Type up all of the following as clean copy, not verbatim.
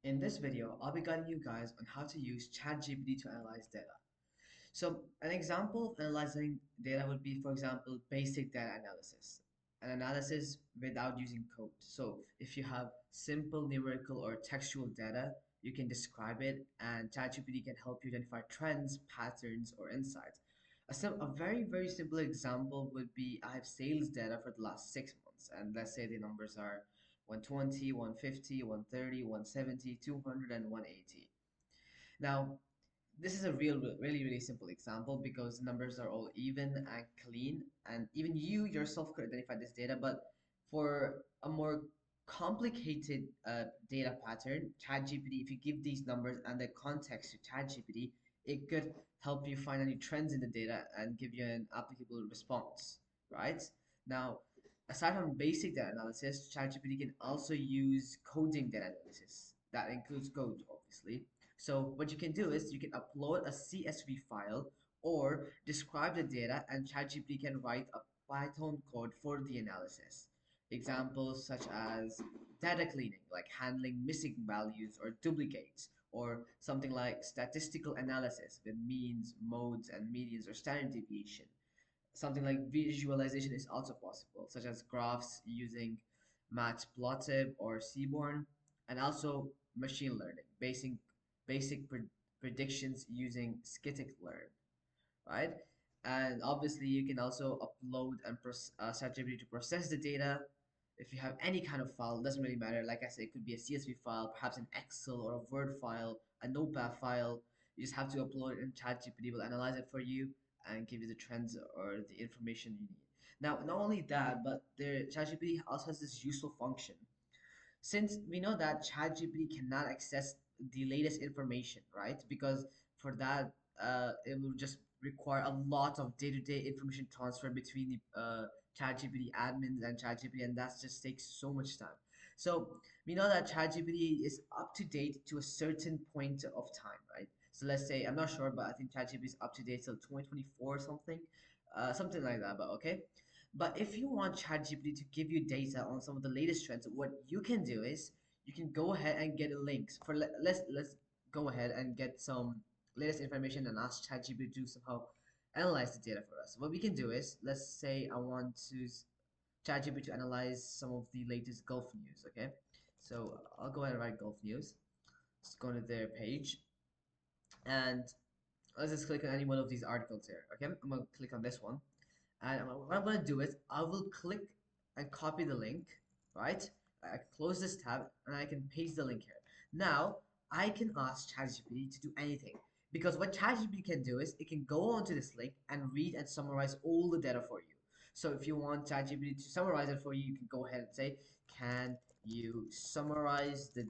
In this video, I'll be guiding you guys on how to use ChatGPT to analyze data. So an example of analyzing data would be, for example, basic data analysis. An analysis without using code. So if you have simple numerical or textual data, you can describe it and ChatGPT can help you identify trends, patterns, or insights. A very, very simple example would be I have sales data for the last 6 months, and let's say the numbers are 120, 150, 130, 170, 200, and 180. Now, this is a really simple example because the numbers are all even and clean, and even you yourself could identify this data. But for a more complicated data pattern, ChatGPT, if you give these numbers and the context to ChatGPT, it could help you find any trends in the data and give you an applicable response, right? Now, aside from basic data analysis, ChatGPT can also use coding data analysis. That includes code, obviously. So what you can do is you can upload a CSV file or describe the data, and ChatGPT can write a Python code for the analysis. Examples such as data cleaning, like handling missing values or duplicates, or something like statistical analysis with means, modes, and medians or standard deviation. Something like visualization is also possible, such as graphs using Matplotlib or Seaborn, and also machine learning, basic predictions using scikit-learn, right? And obviously, you can also upload and ChatGPT to process the data. If you have any kind of file, it doesn't really matter. Like I said, it could be a CSV file, perhaps an Excel or a Word file, a Notepad file. You just have to upload it, and ChatGPT will analyze it for you and give you the trends or the information you need. Now, not only that, but the ChatGPT also has this useful function. Since we know that ChatGPT cannot access the latest information, right? Because for that, it will just require a lot of day-to-day information transfer between the ChatGPT admins and ChatGPT, and that just takes so much time. So we know that ChatGPT is up to date to a certain point of time, right? So let's say, I'm not sure, but I think ChatGPT is up to date till 2024 or something, something like that. But okay. But if you want ChatGPT to give you data on some of the latest trends, what you can do is you can go ahead and get links for let's go ahead and get some latest information and ask ChatGPT to somehow analyze the data for us. What we can do is, let's say I want to ChatGPT to analyze some of the latest golf news. Okay, so I'll go ahead and write golf news. Let's go to their page and let's just click on any one of these articles here. Okay, I'm gonna click on this one, and what I'm gonna do is I will click and copy the link, right? I can close this tab and I can paste the link here. Now I can ask ChatGPT to do anything, because what ChatGPT can do is it can go onto this link and read and summarize all the data for you. So if you want ChatGPT to summarize it for you, you can go ahead and say, "Can you summarize the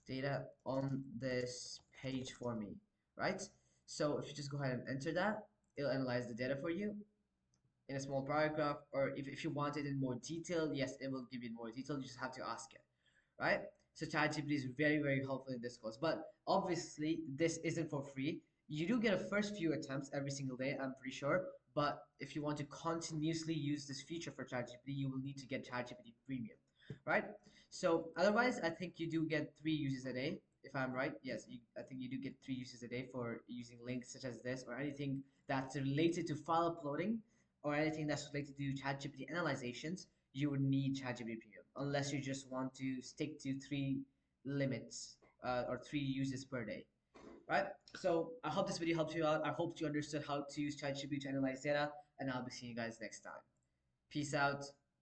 data on this page for me," right? So if you just go ahead and enter that, it'll analyze the data for you in a small paragraph, or if you want it in more detail, yes, it will give you more detail. You just have to ask it, right? So ChatGPT is very helpful in this course, but obviously this isn't for free. You do get a first few attempts every single day, I'm pretty sure, but if you want to continuously use this feature for ChatGPT, you will need to get ChatGPT Premium, right? So otherwise, I think you do get 3 uses a day. If I'm right, yes, I think you do get 3 uses a day for using links such as this or anything that's related to file uploading or anything that's related to ChatGPT analyzations. You would need ChatGPT Premium unless you just want to stick to 3 limits or 3 uses per day, right? So I hope this video helped you out. I hope you understood how to use ChatGPT to analyze data, and I'll be seeing you guys next time. Peace out.